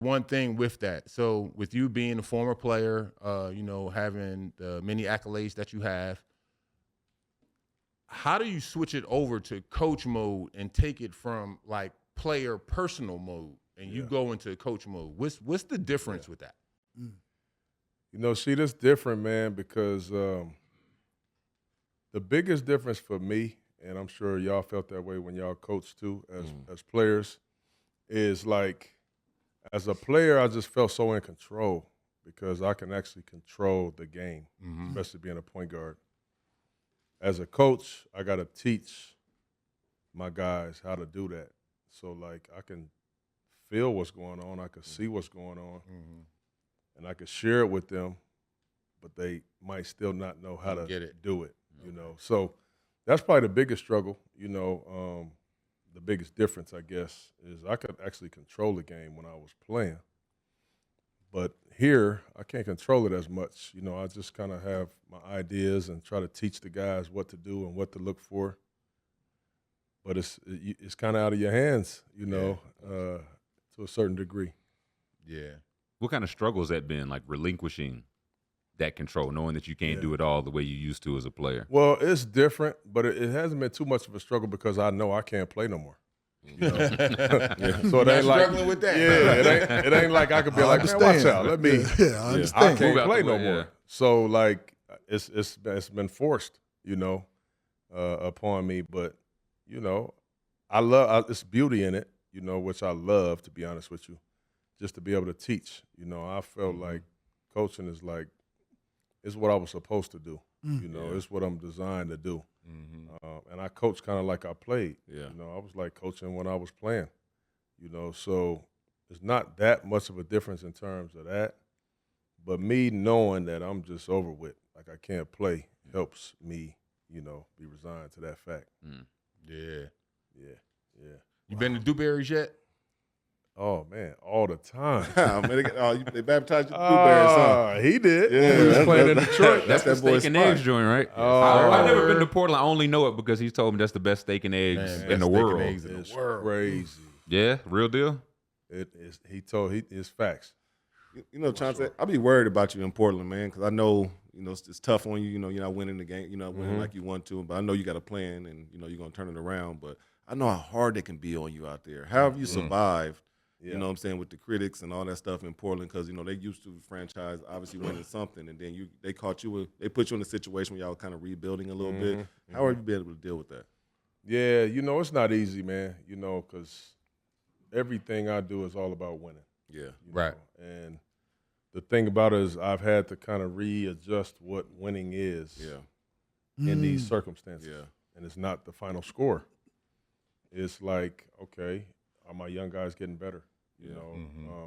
one thing with that. So with you being a former player, having the many accolades that you have, how do you switch it over to coach mode and take it from like player personal mode and you go into coach mode? What's the difference with that? See, that's different, man, because the biggest difference for me, and I'm sure y'all felt that way when y'all coached too as players, is like as a player, I just felt so in control because I can actually control the game, especially being a point guard. As a coach, I got to teach my guys how to do that. So, like, I can feel what's going on. I can see what's going on. And I can share it with them, but they might still not know how to do it, So that's probably the biggest struggle, the biggest difference, I guess, is I could actually control the game when I was playing. But here, I can't control it as much. I just kind of have my ideas and try to teach the guys what to do and what to look for. But it's kind of out of your hands, to a certain degree. Yeah. What kind of struggle has that been, like relinquishing that control, knowing that you can't do it all the way you used to as a player? Well, it's different, but it hasn't been too much of a struggle because I know I can't play no more. So it ain't like struggling with that. Yeah, it ain't like I could be like, man, watch out. Let me. I understand. I can't play no more. So like it's been forced, upon me. But I love it's beauty in it, which I love, to be honest with you, just to be able to teach. I felt like coaching is like it's what I was supposed to do. It's what I'm designed to do. And I coach kind of like I played. I was like coaching when I was playing. So it's not that much of a difference in terms of that. But me knowing that I'm just over with, like I can't play, helps me, be resigned to that fact. Yeah. You Wow. been to Dewberry's yet? Oh, man, all the time. They baptized you with blueberries, huh? He did. Yeah, He was playing in Detroit. That's the that boy's steak and spot. eggs joint, right? Oh, I've never been to Portland. I only know it because he's told me that's the best steak and eggs in the world. It's crazy. Yeah, real deal? It is. It's facts. Chauncey, I'll be worried about you in Portland, man, because I know, it's tough on you. You're not winning the game. You're not winning like you want to, but I know you got a plan and, you're going to turn it around. But I know how hard it can be on you out there. How have you survived, what I'm saying, with the critics and all that stuff in Portland? Because, they used to franchise obviously winning something, and then they put you in a situation where y'all kind of rebuilding a little bit. How have you been able to deal with that? Yeah, it's not easy, man, because everything I do is all about winning. Yeah. Right. And the thing about it is I've had to kind of readjust what winning is in these circumstances. Yeah. And it's not the final score. It's like, okay, are my young guys getting better?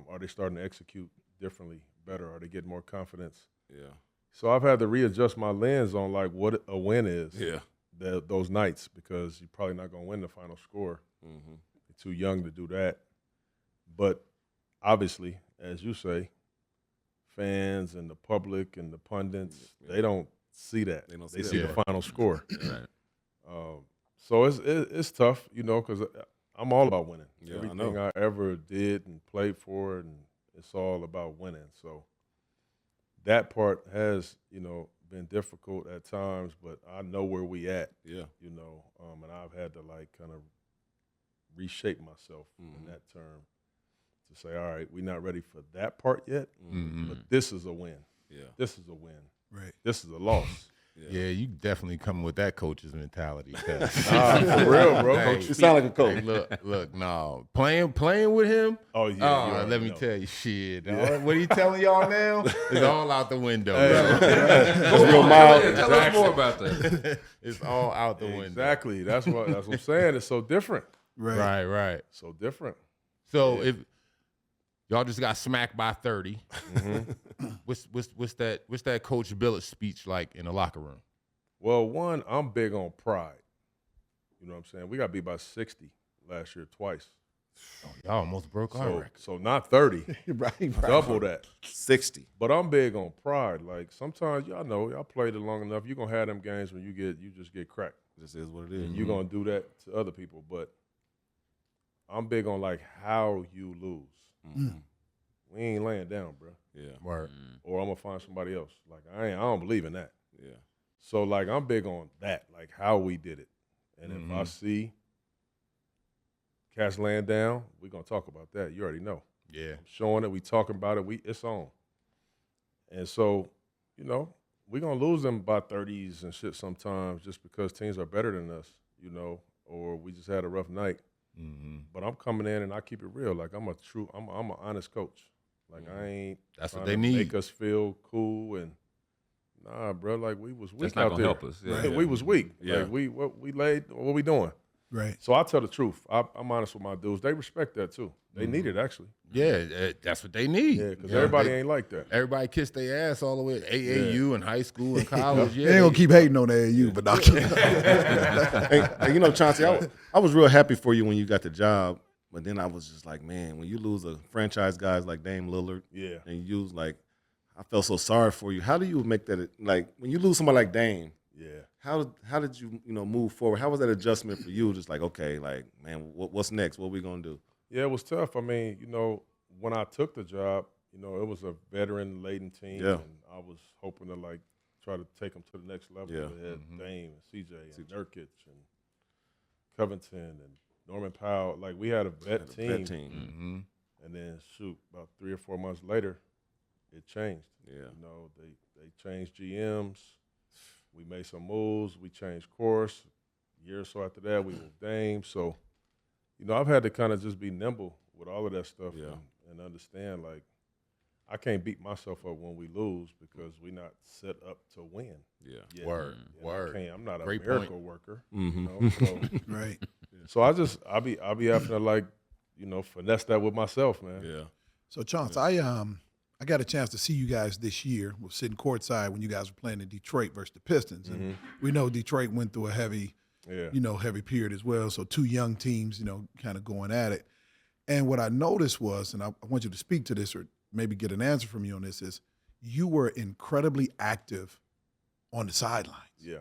Are they starting to execute differently, better? Are they getting more confidence? Yeah. So I've had to readjust my lens on like what a win is. Yeah. Those nights, because you're probably not going to win the final score. You're too young to do that. But obviously, as you say, fans and the public and the pundits, they don't see that. They see the final score. Right. So it's tough, because I'm all about winning. Yeah, Everything I ever did and played for, and it's all about winning. So that part has, been difficult at times, but I know where we at. Yeah. And I've had to like kind of reshape myself in that term to say, all right, we're not ready for that part yet, but this is a win. Yeah. This is a win. Right. This is a loss. Yeah, you definitely come with that coach's mentality. For real, bro. Hey, You sound like a coach. Hey, look, no. Playing with him, Oh, yeah. let me tell you, shit. What he telling y'all now is all out the window. It's real mild. Tell us more about that. It's all out the window. Exactly. That's what I'm saying. It's so different. Right. So different. So if y'all just got smacked by 30, what's that Coach Billups speech like in the locker room? Well, one, I'm big on pride. You know what I'm saying? We got beat by 60 last year twice. Oh, y'all almost broke our record. So not 30. right. Double that. 60. But I'm big on pride. Like sometimes y'all played it long enough. You're gonna have them games when you just get cracked. This is what it is. And you're gonna do that to other people. But I'm big on like how you lose. we ain't laying down, bro. Yeah. Right. Or I'm gonna find somebody else. Like I don't believe in that. Yeah. So like I'm big on that, like how we did it. And if I see cats laying down, we're gonna talk about that. You already know. Yeah. I'm showing it, we talking about it, it's on. And so, you know, we're gonna lose them by 30s and shit sometimes just because teams are better than us, you know, or we just had a rough night. But I'm coming in and I keep it real. Like I'm an honest coach. Like I ain't That's what trying they to need. make us feel cool and nah, bro. Like we was weak That's not out gonna there. help us. Yeah. Right. We was weak. Yeah. Like what we doing? Right. So I tell the truth. I'm honest with my dudes. They respect that too. They need it actually. Yeah, that's what they need. Yeah, because You know, everybody they- ain't like that. Everybody kissed their ass all the way AAU and high school and college. Yeah, They ain't gonna keep hating on the AAU, but not Hey, you know, Chauncey, I was real happy for you when you got the job, but then I was just like, man, when you lose a franchise guys like Dame Lillard, Yeah. and you was like, I felt so sorry for you. How do you make that like when you lose somebody like Dame? Yeah. How did you move forward? How was that adjustment for you? Just like, okay, like, man, what's next? What are we gonna do? Yeah, it was tough. I mean, you know, when I took the job, you know, it was a veteran-laden team, Yeah. and I was hoping to like try to take them to the next level. Yeah. They had Dame and CJ and Nurkic and Covington and Norman Powell. Like we had a vet team. That team. And then shoot, about 3 or 4 months later, it changed. Yeah. You know, they changed GMs. We made some moves. We changed course. A year or so after that, we moved Dame. So, you know, I've had to kind of just be nimble with all of that stuff Yeah. and understand, like, I can't beat myself up when we lose because we're not set up to win. Yeah. yet. Word, And word. I'm not a Great miracle point. worker. Mm-hmm. You know? So, right. so I'll be having to like, you know, finesse that with myself, man. Yeah. So, Chauncey, I got a chance to see you guys this year. We're sitting courtside when you guys were playing in Detroit versus the Pistons, and we know Detroit went through a heavy period as well. So, two young teams, you know, kind of going at it. And what I noticed was, and I want you to speak to this or maybe get an answer from you on this, is you were incredibly active on the sidelines. Yeah.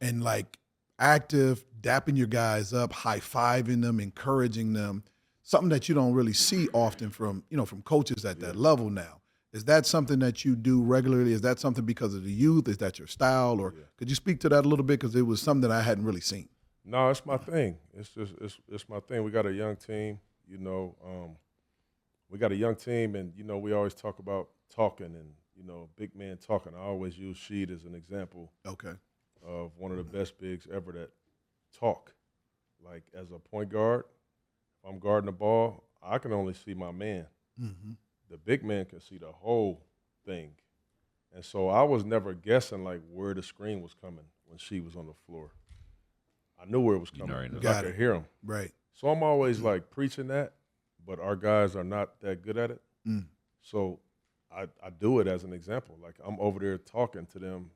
And like active, dapping your guys up, high-fiving them, encouraging them, something that you don't really see often from coaches at that level now. Is that something that you do regularly? Is that something because of the youth? Is that your style? Or could you speak to that a little bit? Because it was something that I hadn't really seen. No, it's my thing. It's just it's my thing. We got a young team, you know. We got a young team, and you know we always talk about talking and you know big man talking. I always use Sheed as an example of one of the best bigs ever that talk. Like as a point guard, if I'm guarding the ball, I can only see my man. Mm-hmm. The big man can see the whole thing, and so I was never guessing like where the screen was coming when she was on the floor. I knew where it was coming already know. because I Got could it. hear him. Right. So I'm always like preaching that, but our guys are not that good at it. Mm. So I do it as an example. Like I'm over there talking to them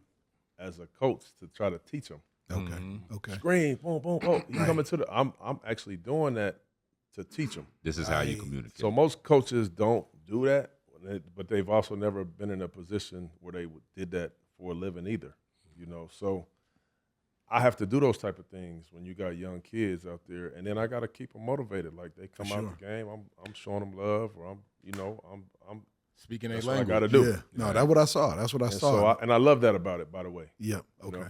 as a coach to try to teach them. Okay. Okay. Screen, boom, boom, oh, you coming to the. I'm actually doing that to teach them. This is how you communicate. So most coaches don't do that, but they've also never been in a position where they did that for a living either. You know, so I have to do those type of things when you got young kids out there, and then I got to keep them motivated. Like they come out the game, I'm showing them love, or I'm Speaking their that's what I language. got to do. Yeah. No, that's what I saw. That's what I And saw. so I love that about it, by the way. Yep. You Okay. know?